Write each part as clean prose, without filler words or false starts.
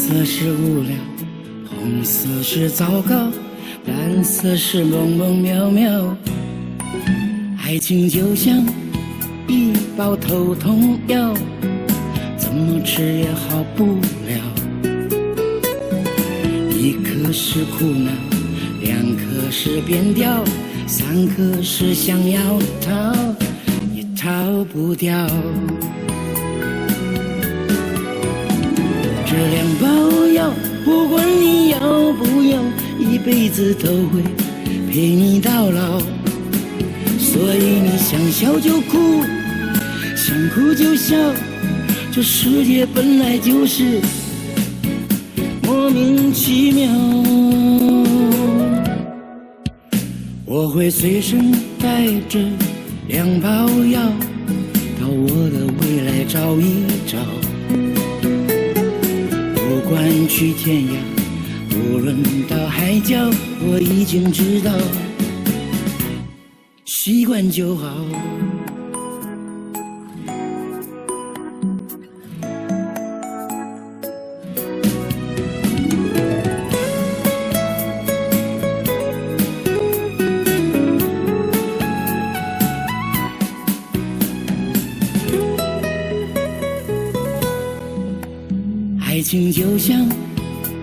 色是无聊，红色是糟糕，蓝色是梦梦渺渺。爱情就像一包头痛药，怎么吃也好不了。一颗是苦恼，两颗是变调，三颗是想要逃也逃不掉。这两包药，不管你要不要，一辈子都会陪你到老。所以你想笑就哭，想哭就笑，这世界本来就是莫名其妙。我会随身带着两包药，到我的未来找一找。不管去天涯，无论到海角，我已经知道，习惯就好。爱情就像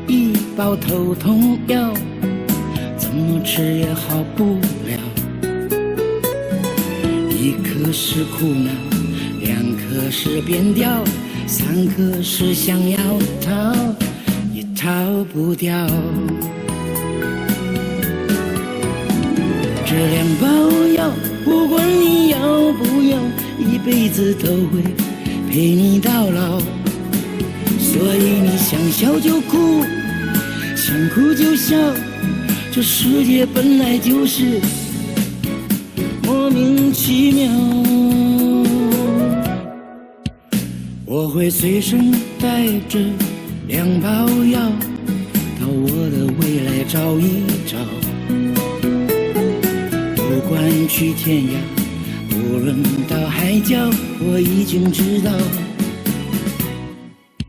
一包头痛药，怎么吃也好不了。一颗是苦恼，两颗是变调，三颗是想要逃也逃不掉。这两包药，不管你要不要，一辈子都会陪你到老。所以你想笑就哭，想哭就笑，这世界本来就是莫名其妙。我会随身带着两包药，到我的未来找一找。不管去天涯，无论到海角，我已经知道，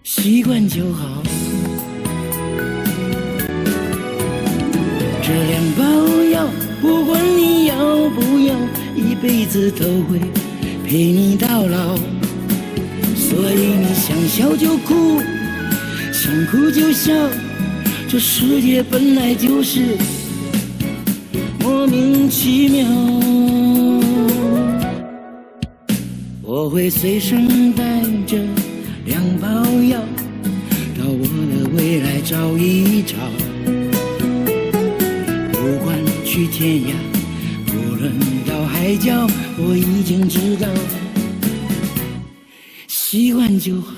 习惯就好。这两包药，不管你要不要，一辈子都会陪你到老。所以你想笑就哭，想哭就笑，这世界本来就是莫名其妙。我会随身带着两包药，到我的未来找一找。不管去天涯，无论到海角，我已经知道，习惯就好。